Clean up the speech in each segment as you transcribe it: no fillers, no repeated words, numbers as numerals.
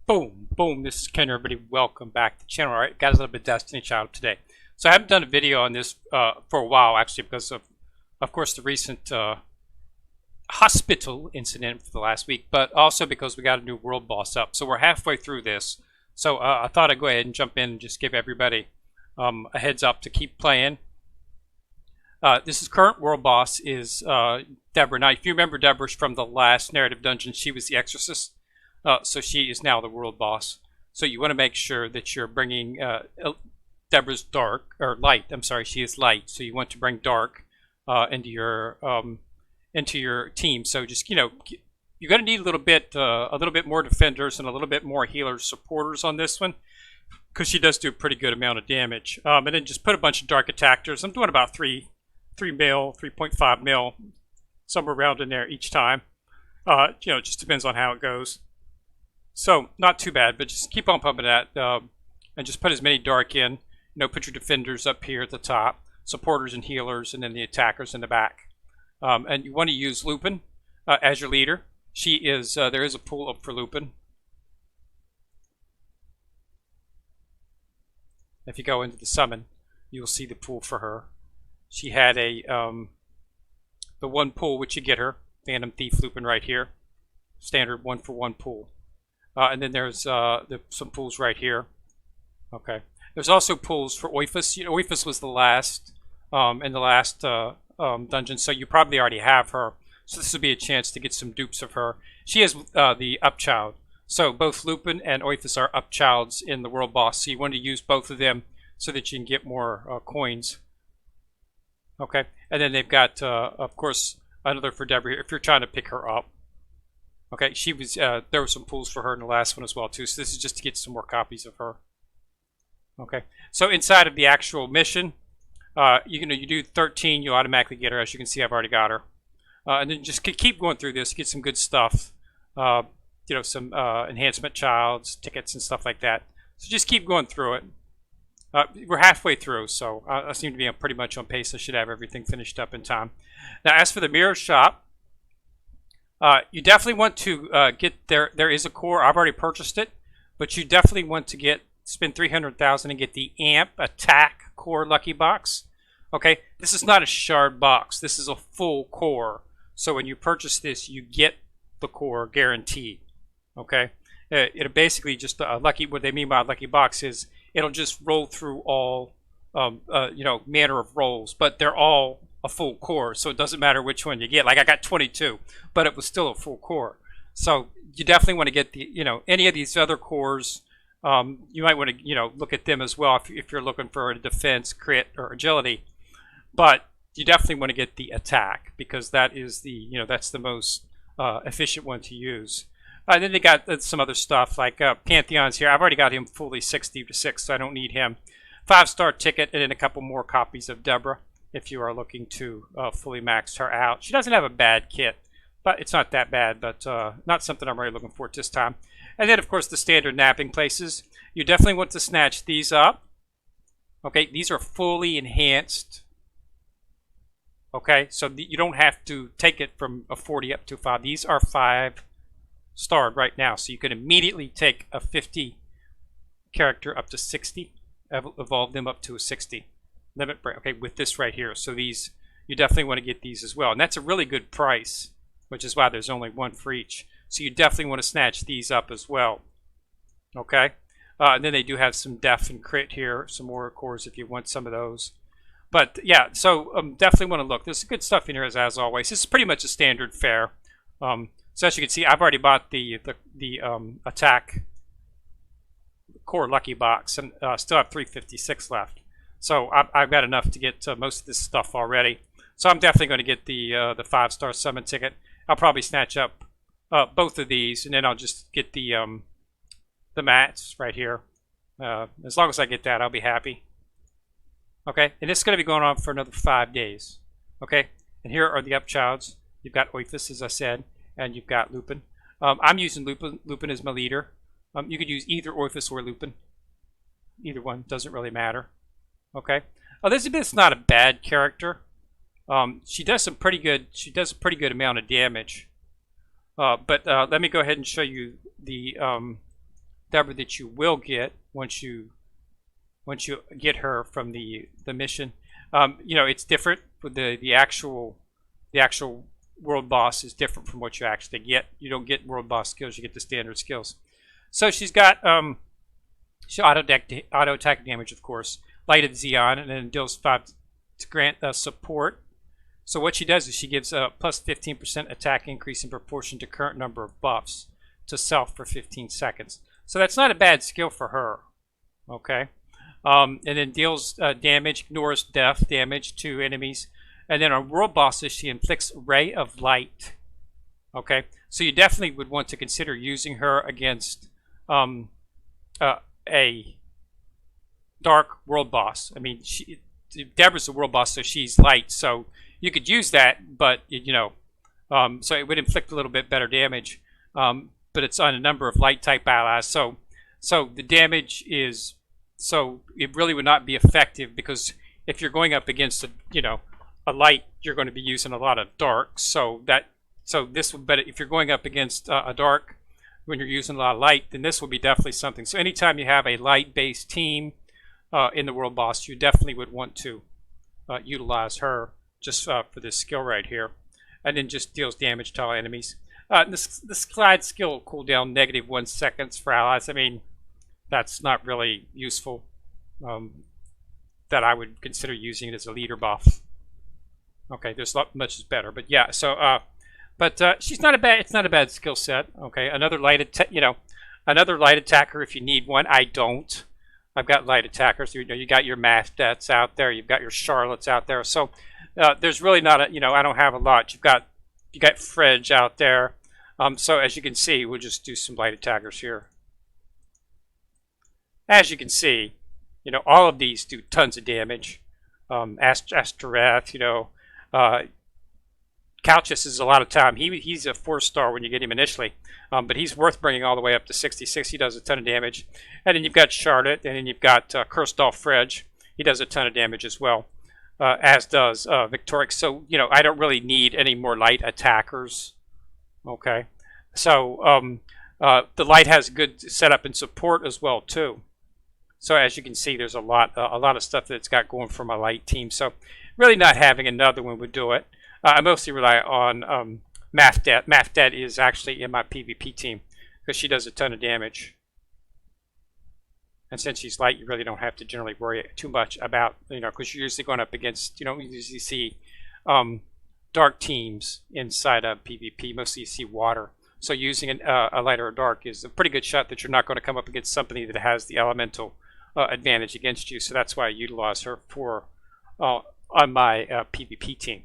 Boom, boom, this is Ken, everybody. Welcome back to the channel. All right, got a little bit of Destiny Child today. So I haven't done a video on this for a while, actually, because of course, the recent hospital incident for the last week, but also because we got a new world boss up. So we're halfway through this. So I thought I'd go ahead and jump in and just give everybody a heads up to keep playing. This is current world boss is Deborah. Now, if you remember Deborah from the last narrative dungeon, she was the Exorcist. So she is now the world boss. So you want to make sure that you're bringing Deborah's dark or light. I'm sorry, she is light. So you want to bring dark into your team. So just you're going to need a little bit more defenders and a little bit more healers, supporters on this one, because she does do a pretty good amount of damage. And then just put a bunch of dark attackers. I'm doing about 3 mil, 3.5 mil, somewhere around in there each time. It just depends on how it goes. So not too bad, but just keep on pumping that, and just put as many dark in. Put your defenders up here at the top, supporters and healers, and then the attackers in the back. And you want to use Lupin as your leader. She is there is a pool up for Lupin. If you go into the summon, you will see the pool for her. She had the one pool which you get her, Phantom Thief Lupin right here, standard 1-for-1 pool. And then there's some pools right here. Okay. There's also pools for Onyx. Onyx was the last in the last dungeon, so you probably already have her. So this would be a chance to get some dupes of her. She is the upchild. So both Lupin and Onyx are upchilds in the world boss. So you want to use both of them so that you can get more coins. Okay. And then they've got, of course, another for Deborah here if you're trying to pick her up. Okay, she was. There were some pools for her in the last one as well too. So this is just to get some more copies of her. Okay, so inside of the actual mission, you do 13, you automatically get her. As you can see, I've already got her. And then just keep going through this, get some good stuff. Some enhancement childs, tickets, and stuff like that. So just keep going through it. We're halfway through, so I seem to be pretty much on pace. I should have everything finished up in time. Now, as for the mirror shop. You definitely want to get there. There is a core. I've already purchased it, but you definitely want to spend 300,000 and get the amp attack core lucky box. Okay, this is not a shard box. This is a full core. So when you purchase this, you get the core guaranteed. Okay, it'll basically just a lucky. What they mean by a lucky box is it'll just roll through all manner of rolls, but they're all a full core, so it doesn't matter which one you get. Like I got 22, but it was still a full core. So you definitely want to get the any of these other cores. You might want to look at them as well if you're looking for a defense, crit, or agility. But you definitely want to get the attack because that is the that's the most efficient one to use. And then they got some other stuff like Pantheon's here. I've already got him fully 60 to 6, so I don't need him. 5-star ticket and then a couple more copies of Deborah. If you are looking to fully max her out. She doesn't have a bad kit, but it's not that bad, but not something I'm really looking for at this time. And then, of course, the standard napping places. You definitely want to snatch these up. Okay, these are fully enhanced. Okay, so you don't have to take it from a 40 up to 5. These are 5-starred right now, so you can immediately take a 50 character up to 60, evolve them up to a 60. Limit break, okay, with this right here. So these, you definitely want to get these as well. And that's a really good price, which is why there's only one for each. So you definitely want to snatch these up as well. Okay? And then they do have some def and crit here, some more cores if you want some of those. But yeah, so definitely want to look. There's good stuff in here as always. This is pretty much a standard fare. So as you can see, I've already bought the attack core lucky box and still have 356 left. So I've got enough to get most of this stuff already. So I'm definitely going to get the 5-star summon ticket. I'll probably snatch up both of these, and then I'll just get the mats right here. As long as I get that, I'll be happy. Okay, and this is going to be going on for another 5 days. Okay, and here are the upchilds. You've got Onyx, as I said, and you've got Lupin. I'm using Lupin. Lupin is my leader. You could use either Onyx or Lupin. Either one, doesn't really matter. Okay. Elizabeth's not a bad character. She does some pretty good. She does a pretty good amount of damage. But let me go ahead and show you the Deborah that you will get once you get her from the mission. You know, it's different. With the actual world boss is different from what you actually get. You don't get world boss skills; you get the standard skills. So she's got she auto attack damage, of course, light of Xeon, and then deals 5 to grant support. So what she does is she gives a plus 15% attack increase in proportion to current number of buffs to self for 15 seconds. So that's not a bad skill for her. Okay. And then deals damage, ignores death damage to enemies. And then on world bosses, she inflicts Ray of Light. Okay. So you definitely would want to consider using her against a dark world boss. I mean, Deborah's the world boss, so she's light. So you could use that, but, you know, so it would inflict a little bit better damage. But it's on a number of light type allies. So the damage is, so it really would not be effective, because if you're going up against a light, you're going to be using a lot of dark. So this would, but if you're going up against a dark when you're using a lot of light, then this will be definitely something. So anytime you have a light based team in the world boss, you definitely would want to utilize her just for this skill right here, and then just deals damage to all enemies. This glide skill will cool down -1 seconds for allies. I mean, that's not really useful. That I would consider using it as a leader buff. Okay, there's much is better, but yeah. So, she's not a bad. It's not a bad skill set. Okay, another light another light attacker if you need one. I don't. I've got light attackers. You got your Mathdettes out there. You've got your Charlottes out there. So there's really not a. I don't have a lot. You got Fredge out there. So as you can see, we'll just do some light attackers here. As you can see, all of these do tons of damage. Astoreth, Couchus is a lot of time. He's a 4-star when you get him initially, but he's worth bringing all the way up to 66. He does a ton of damage. And then you've got Charlotte, and then you've got Kirstall Fredge. He does a ton of damage as well, as does Victorix. So, I don't really need any more light attackers. Okay. So the light has good setup and support as well, too. So as you can see, there's a lot of stuff that it's got going for my light team. So really not having another one would do it. I mostly rely on Mathdet. Mathdet is actually in my PvP team because she does a ton of damage. And since she's light, you really don't have to generally worry too much about, because you're usually going up against, you usually see dark teams inside of PvP. Mostly you see water. So using a light or a dark is a pretty good shot that you're not going to come up against somebody that has the elemental advantage against you. So that's why I utilize her for on my PvP team.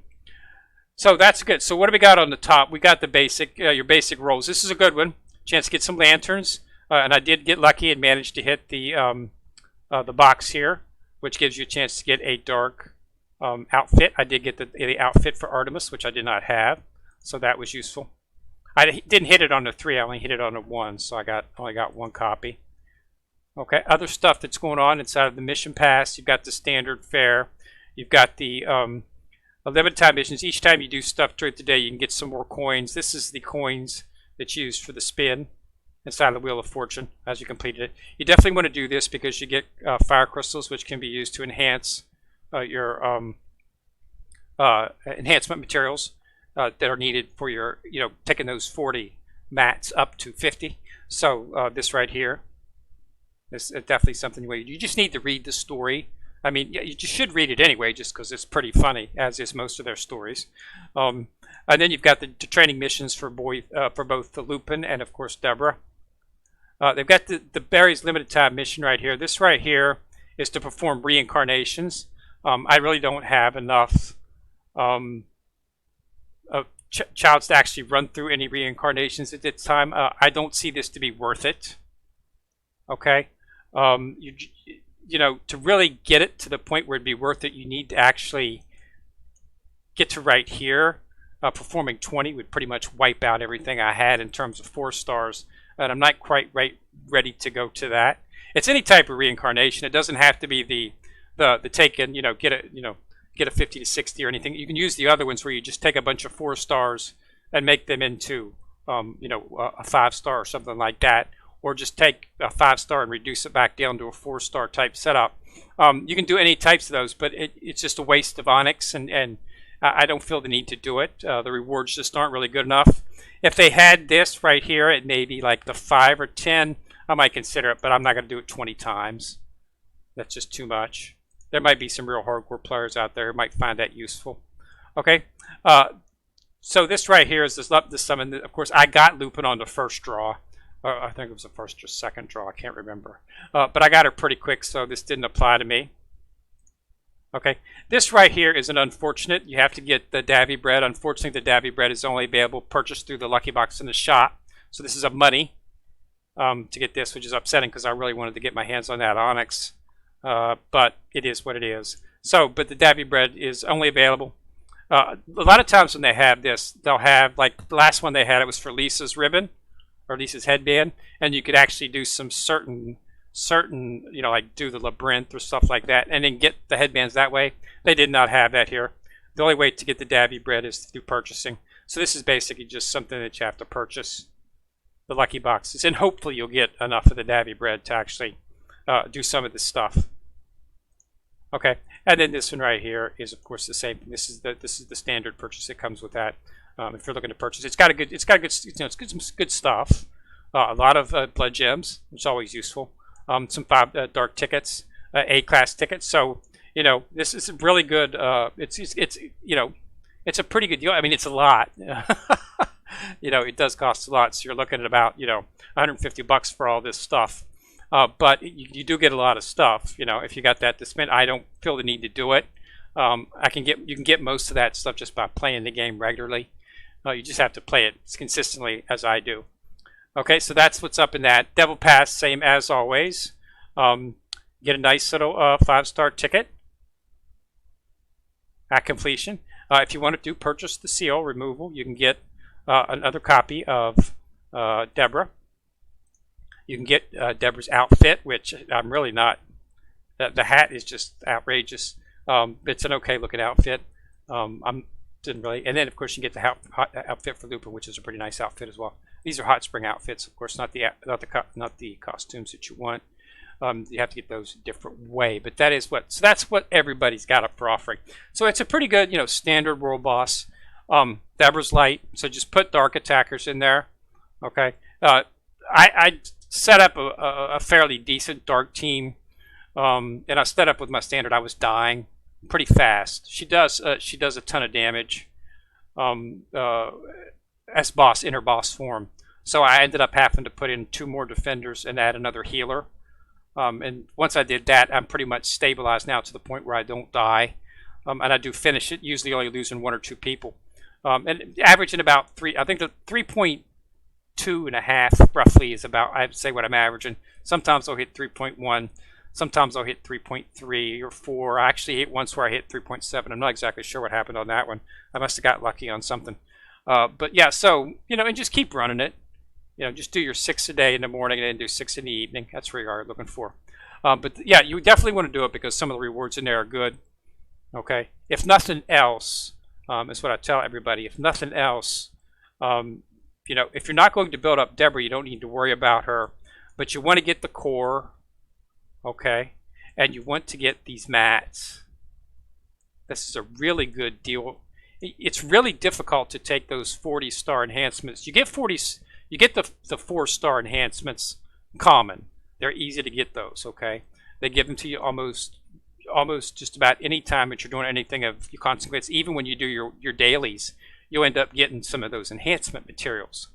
So that's good. So what do we got on the top? We got the basic, your basic rolls. This is a good one. Chance to get some lanterns, and I did get lucky and managed to hit the box here, which gives you a chance to get a dark outfit. I did get the outfit for Artemis, which I did not have, so that was useful. I didn't hit it on the 3. I only hit it on the 1, so I only got 1 copy. Okay, other stuff that's going on inside of the mission pass. You've got the standard fare. You've got the limited time missions. Each time you do stuff during the day, you can get some more coins. This is the coins that's used for the spin inside the Wheel of Fortune as you completed it. You definitely want to do this because you get fire crystals, which can be used to enhance your enhancement materials that are needed for your, taking those 40 mats up to 50. So this right here, this is definitely something where you just need to read the story. I mean, you just should read it anyway, just because it's pretty funny, as is most of their stories. And then you've got the training missions for both the Lupin and, of course, Deborah. They've got the Barry's limited time mission right here. This right here is to perform reincarnations. I really don't have enough childs to actually run through any reincarnations at this time. I don't see this to be worth it. Okay, to really get it to the point where it'd be worth it, you need to actually get to right here. Performing 20 would pretty much wipe out everything I had in terms of 4 stars, and I'm not quite ready to go to that. It's any type of reincarnation. It doesn't have to be the taken, get a 50 to 60 or anything. You can use the other ones where you just take a bunch of 4 stars and make them into, a 5-star or something like that. or just take a 5-star and reduce it back down to a 4-star type setup. You can do any types of those, but it's just a waste of Onyx, and I don't feel the need to do it. The rewards just aren't really good enough. If they had this right here at maybe like the 5 or 10, I might consider it, but I'm not going to do it 20 times. That's just too much. There might be some real hardcore players out there who might find that useful. Okay, so this right here is this summon. Of course, I got Lupin on the first draw. I think it was the first or second draw. I can't remember. But I got her pretty quick, so this didn't apply to me. Okay, this right here is an unfortunate. You have to get the Davy bread. Unfortunately, the Davy bread is only available purchased through the Lucky Box in the shop. So this is a money to get this, which is upsetting because I really wanted to get my hands on that Onyx. But it is what it is. So, but the Davy bread is only available. A lot of times when they have this, they'll have, like the last one they had, it was for Lisa's ribbon or Lisa's headband, and you could actually do some certain, you know, like do the labyrinth or stuff like that, and then get the headbands that way. They did not have that here. The only way to get the Davy bread is through purchasing. So this is basically just something that you have to purchase, the Lucky Boxes, and hopefully you'll get enough of the Davy bread to actually do some of this stuff. Okay, and then this one right here is, of course, the same. This is the standard purchase that comes with that. If you're looking to purchase, it's got good, you know, some good stuff. A lot of blood gems, which is always useful. Some 5 dark tickets, A-class tickets. So you know, this is really good. It's you know, it's a pretty good deal. I mean, it's a lot. You know, it does cost a lot. So you're looking at about, you know, 150 bucks for all this stuff. But you do get a lot of stuff, you know, if you got that to spend. I don't feel the need to do it. You can get most of that stuff just by playing the game regularly. You just have to play it as consistently as I do. Okay, so that's what's up in that. Devil Pass, same as always. Get a nice little 5-star ticket at completion. If you want to do purchase the seal removal, you can get another copy of Deborah. You can get Deborah's outfit, which I'm really not. The hat is just outrageous. It's an okay looking outfit. Didn't really. And then of course you get the outfit for Lupin, which is a pretty nice outfit as well. These are hot spring outfits, of course, not the costumes that you want. You have to get those a different way, but that is what. So that's what everybody's got up for offering. So it's a pretty good, you know, standard world boss. Deborah's light, so just put dark attackers in there. Okay. I set up a fairly decent dark team, and I set up with my standard. I was dying pretty fast. She does a ton of damage as boss in her boss form. So I ended up having to put in 2 more defenders and add another healer. And once I did that, I'm pretty much stabilized now to the point where I don't die, and I do finish it. Usually only losing 1 or 2 people, and averaging about 3. I think the 3.2.5 roughly is about, I'd say, what I'm averaging. Sometimes I'll hit 3.1, sometimes I'll hit 3.3 or 4. I actually hit once where I hit 3.7. I'm not exactly sure what happened on that one. I must have got lucky on something. But yeah, so, you know, and just keep running it. You know, just do your 6 a day in the morning and then do 6 in the evening. That's what you're looking for. But yeah, you definitely want to do it because some of the rewards in there are good. Okay, if nothing else, is what I tell everybody. If nothing else, you know, if you're not going to build up Deborah, you don't need to worry about her. But you want to get the core, okay, and you want to get these mats. This is a really good deal. It's really difficult to take those 40-star enhancements. You get 40. You get the 4-star enhancements common. They're easy to get those, okay? They give them to you almost just about any time that you're doing anything of your consequence. Even when you do your dailies, you'll end up getting some of those enhancement materials.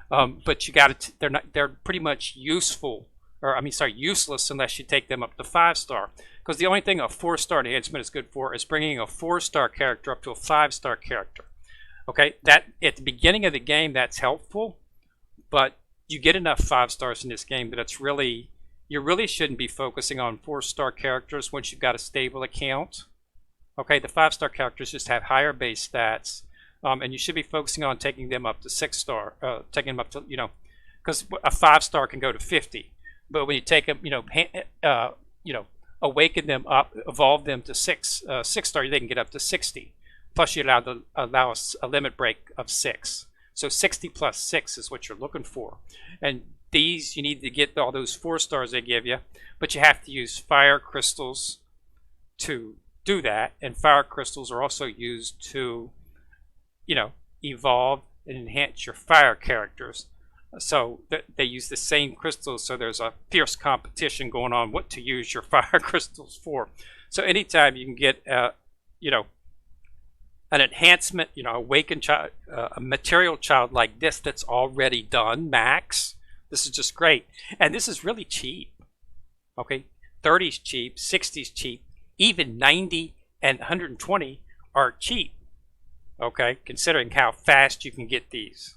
But you got to. They're pretty much useful, or I mean, sorry, useless unless you take them up to 5-star. Because the only thing a 4-star enhancement is good for is bringing a 4-star character up to a 5-star character. Okay, that at the beginning of the game, that's helpful. But you get enough 5-stars in this game that it's really, you really shouldn't be focusing on 4-star characters once you've got a stable account. Okay, the 5-star characters just have higher base stats, and you should be focusing on taking them up to 6-star, taking them up to, you know, because a 5-star can go to 50, but when you take them, you know, awaken them up, evolve them to 6-star, they can get up to 60. Plus, you allow a limit break of 6. So 60 plus 6 is what you're looking for. And these, you need to get all those 4 stars they give you, but you have to use fire crystals to do that, and fire crystals are also used to, you know, evolve and enhance your fire characters. So they use the same crystals, so there's a fierce competition going on what to use your fire crystals for. So anytime you can get, you know, an enhancement, you know, awakened child, a material child like this that's already done, max, this is just great. And this is really cheap, okay? 30's cheap, 60's cheap, even 90 and 120 are cheap, okay? Considering how fast you can get these.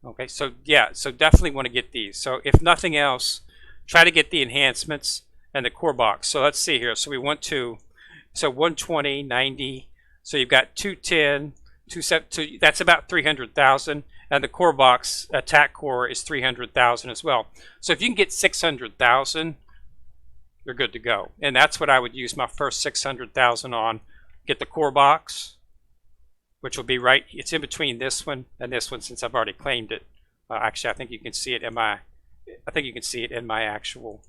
Okay, so yeah, so definitely want to get these. So if nothing else, try to get the enhancements and the core box. So let's see here. So we want to, so 120, 90, so you've got 210, 270, that's about 300,000, and the core box attack core is 300,000 as well. So if you can get 600,000, you're good to go. And that's what I would use my first 600,000 on. Get the core box, which will be right, it's in between this one and this one since I've already claimed it. Actually, I think you can see it in my, I think you can see it in my actual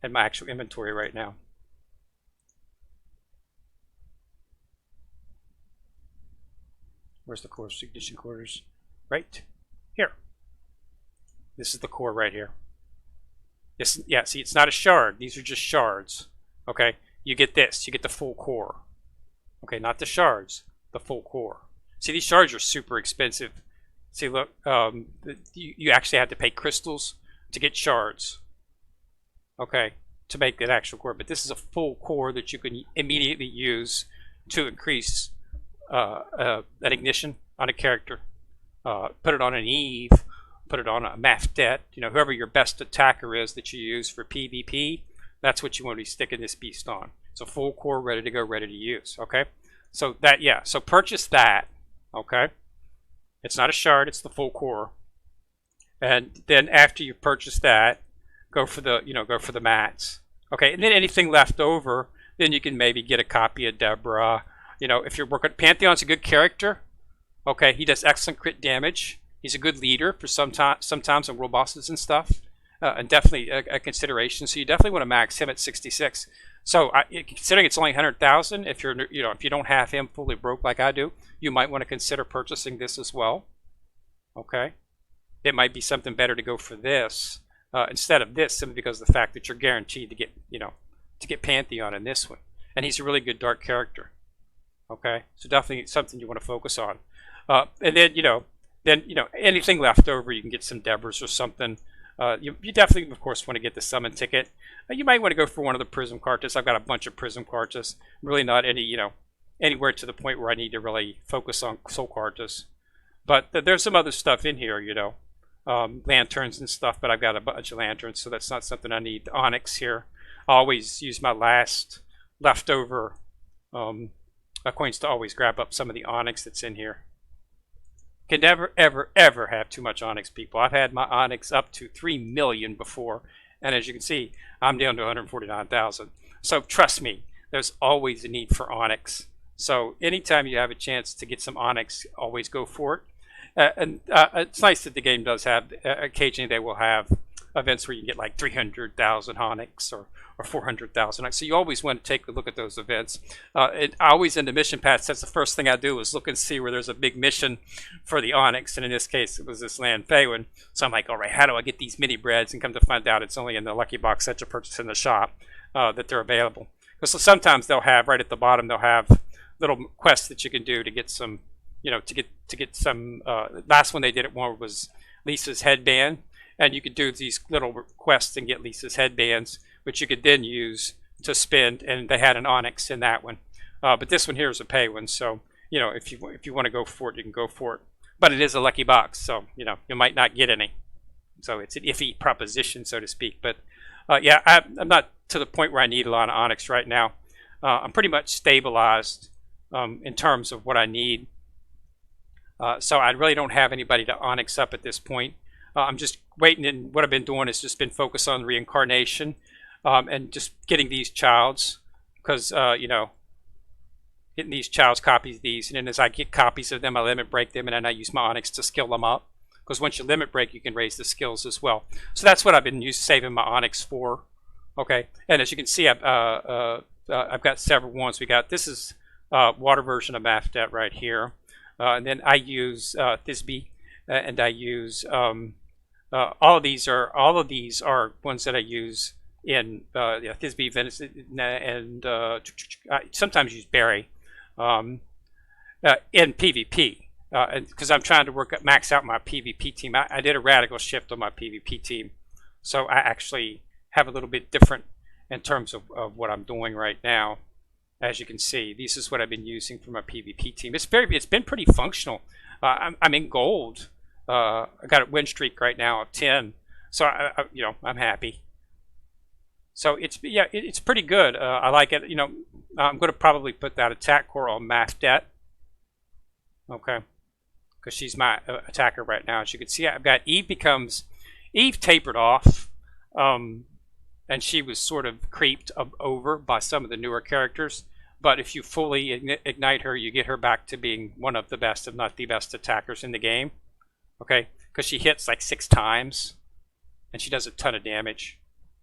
inventory right now. Where's the core ignition quarters? Right here. This is the core right here. This, yeah, see, it's not a shard. These are just shards. Okay, you get this. You get the full core. Okay, not the shards, the full core. See, these shards are super expensive. See, look, you actually have to pay crystals to get shards. Okay, to make that actual core. But this is a full core that you can immediately use to increase an ignition on a character. Put it on an Eve, put it on a Mafdet, you know, whoever your best attacker is that you use for PvP, that's what you want to be sticking this beast on. It's a full core, ready to go, ready to use, okay? So that, yeah, so purchase that, okay? It's not a shard, it's the full core. And then after you purchase that, go for the, you know, go for the mats. Okay, and then anything left over, then you can maybe get a copy of Deborah. You know, if you're working, Pantheon's a good character. Okay, he does excellent crit damage. He's a good leader for sometimes on world bosses and stuff. And definitely a consideration. So you definitely want to max him at 66. So considering it's only 100,000, if you're, you know, if you don't have him fully broke like I do, you might want to consider purchasing this as well. Okay, it might be something better to go for this instead of this, simply because of the fact that you're guaranteed to get, you know, to get Pantheon in this one, and he's a really good dark character. Okay, so definitely something you want to focus on. And then you know anything left over, you can get some Deborahs or something. You definitely, of course, want to get the summon ticket. You might want to go for one of the prism cartas. I've got a bunch of prism cartas. Really not any, you know, anywhere to the point where I need to really focus on soul cartas. But there's some other stuff in here, you know, lanterns and stuff. But I've got a bunch of lanterns, so that's not something I need. Onyx here. I always use my last leftover coins to always grab up some of the Onyx that's in here. Can never, ever, ever have too much Onyx, people. I've had my Onyx up to 3 million before, and as you can see, I'm down to 149,000. So trust me, there's always a need for Onyx. So anytime you have a chance to get some Onyx, always go for it. And it's nice that the game does have, occasionally they will have events where you get like 300,000 Onyx or 400,000. So you always want to take a look at those events. I always in the mission paths, that's the first thing I do is look and see where there's a big mission for the Onyx. And in this case, it was this land Faywin. So I'm like, all right, how do I get these mini breads? And come to find out it's only in the lucky box that you purchase in the shop that they're available. Because sometimes they'll have, right at the bottom, they'll have little quests that you can do to get some, you know, to get some, last one they did it more was Lisa's headband. And you could do these little quests and get Lisa's headbands, which you could then use to spend. And they had an Onyx in that one, but this one here is a pay one. So you know, if you want to go for it, you can go for it. But it is a lucky box, so you know you might not get any. So it's an iffy proposition, so to speak. But yeah, I'm not to the point where I need a lot of Onyx right now. I'm pretty much stabilized in terms of what I need. So I really don't have anybody to Onyx up at this point. I'm just waiting, and what I've been doing is just been focused on reincarnation and just getting these childs, because you know, getting these childs copies of these, and then as I get copies of them, I limit break them, and then I use my Onyx to skill them up. because once you limit break, you can raise the skills as well. So that's what I've been saving my Onyx for. Okay, and as you can see, I've got several ones. This is water version of Mafdet right here, and then I use Thisbe, and I use all of these are ones that I use in Thisbe, Venice, and I sometimes use Barry in PvP. Because I'm trying to max out my PvP team. I did a radical shift on my PvP team, so I actually have a little bit different in terms of what I'm doing right now. As you can see, this is what I've been using for my PvP team. It's been pretty functional. I'm in gold. I got a win streak right now of 10, so I'm happy. So it's pretty good. I like it. I'm going to probably put that attack core on Mafdet. Okay. Because she's my attacker right now. As you can see, I've got Eve tapered off, and she was sort of creeped over by some of the newer characters. But if you fully ignite her, you get her back to being one of the best, if not the best, attackers in the game. Okay, because she hits like 6 times, and she does a ton of damage.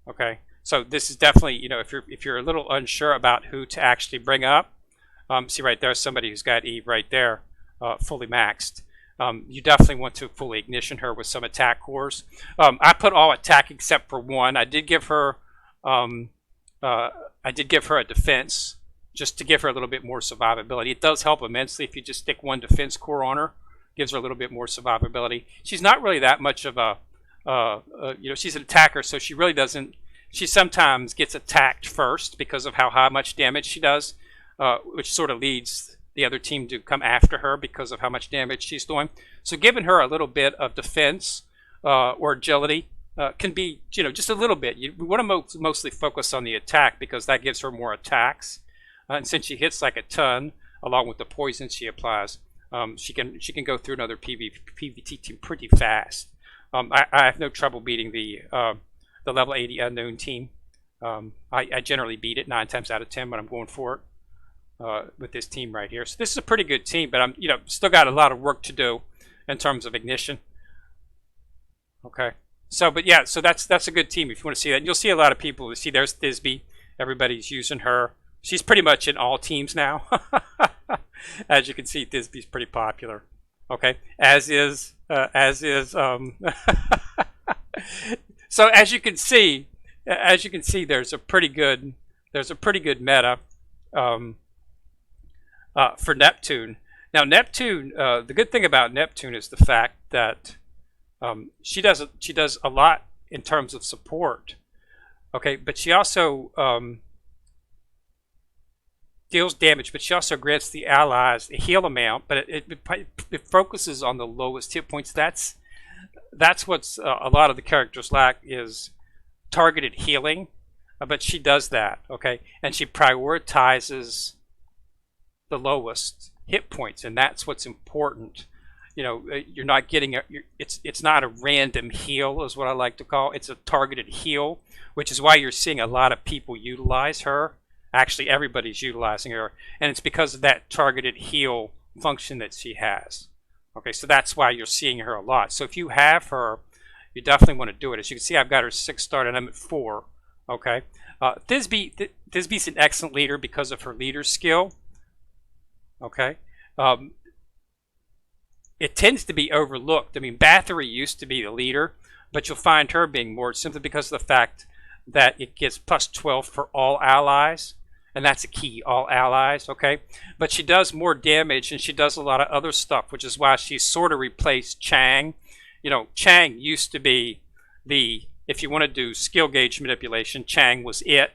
Okay, so this is definitely, if you're a little unsure about who to actually bring up, see right there's somebody who's got Eve right there, fully maxed. You definitely want to fully ignition her with some attack cores. I put all attack except for one. I did give her a defense just to give her a little bit more survivability. It does help immensely if you just stick one defense core on her. Gives her a little bit more survivability. She's not really that much of a she's an attacker, so she really doesn't. She sometimes gets attacked first because of how much damage she does, which sort of leads the other team to come after her because of how much damage she's doing. So giving her a little bit of defense or agility can be, just a little bit. We want to mostly focus on the attack because that gives her more attacks. And since she hits like a ton, along with the poison she applies, she can go through another PvT team pretty fast. I have no trouble beating the level 80 unknown team. I generally beat it 9 times out of 10 when I'm going for it. With this team right here. So this is a pretty good team, but I'm still got a lot of work to do in terms of ignition. Okay. So that's a good team if you want to see that. And you'll see a lot of people. See, there's Thisbe. Everybody's using her. She's pretty much in all teams now. As you can see, Thisbe's pretty popular. Okay. As is so as you can see, there's a pretty good meta for Neptune. Now Neptune, the good thing about Neptune is the fact that she does a lot in terms of support. Okay, but she also deals damage, but she also grants the allies a heal amount, but it focuses on the lowest hit points. That's what's a lot of the characters lack, is targeted healing, but she does that. Okay, and she prioritizes the lowest hit points, and that's what's important. You're not getting it's not a random heal, is what I like to call. It's a targeted heal, which is why you're seeing a lot of people utilize her. Actually, everybody's utilizing her, and it's because of that targeted heal function that she has. Okay, so that's why you're seeing her a lot. So if you have her, you definitely want to do it. As you can see, I've got her 6 star and I'm at 4. Okay, Thisbe's an excellent leader because of her leader skill. Okay, it tends to be overlooked. I mean, Bathory used to be the leader, but you'll find her being more simply because of the fact that it gets plus 12 for all allies, and that's a key, all allies. Okay, but she does more damage and she does a lot of other stuff, which is why she's sort of replaced Chang. Chang used to be if you want to do skill gauge manipulation, Chang was it.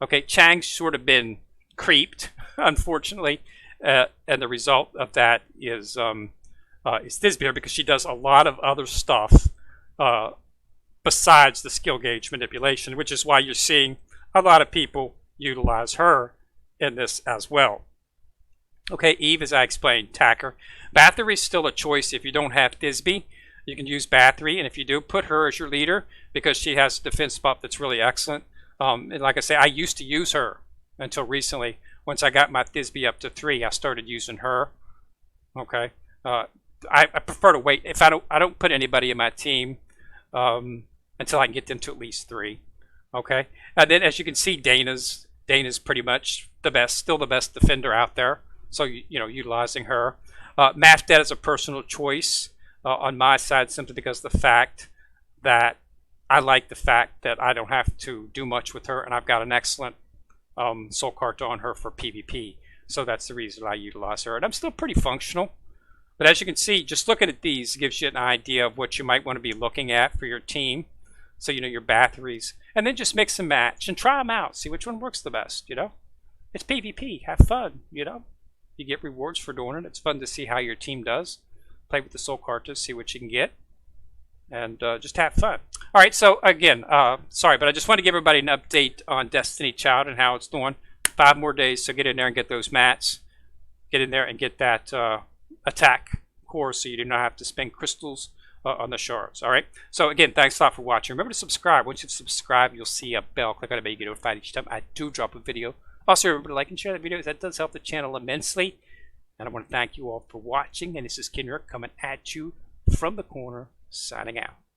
Okay, Chang's sort of been creeped, unfortunately. And the result of that is Thisbe, because she does a lot of other stuff besides the skill gauge manipulation, which is why you're seeing a lot of people utilize her in this as well. Okay, Eve, as I explained, attacker. Bathory is still a choice if you don't have Thisbe. You can use Bathory, and if you do, put her as your leader because she has a defense buff that's really excellent. And like I say, I used to use her until recently. Once I got my Thisbe up to 3, I started using her. Okay, I prefer to wait. If I don't put anybody in my team until I can get them to at least 3. Okay, and then as you can see, Dana's pretty much the best, still the best defender out there. So utilizing her. Match that is a personal choice on my side, simply because the fact that I like the fact that I don't have to do much with her, and I've got an excellent soul card on her for PvP. So that's the reason I utilize her, and I'm still pretty functional. But as you can see, just looking at these gives you an idea of what you might want to be looking at for your team. So your batteries, and then just mix and match and try them out. See which one works the best. It's PvP. Have fun. You get rewards for doing it. It's fun to see how your team does. Play with the soul cartridge, see what you can get, and just have fun. All right. So again, sorry, but I just want to give everybody an update on Destiny Child and how it's doing. 5 more days, so get in there and get those mats. Get in there and get that attack core, so you do not have to spend crystals on the shards. All right. So again, thanks a lot for watching. Remember to subscribe. Once you've subscribed, you'll see a bell. Click on it, you get notified each time I do drop a video. Also, remember to like and share the video. That does help the channel immensely. And I want to thank you all for watching. And this is Kendrick coming at you from the corner, signing out.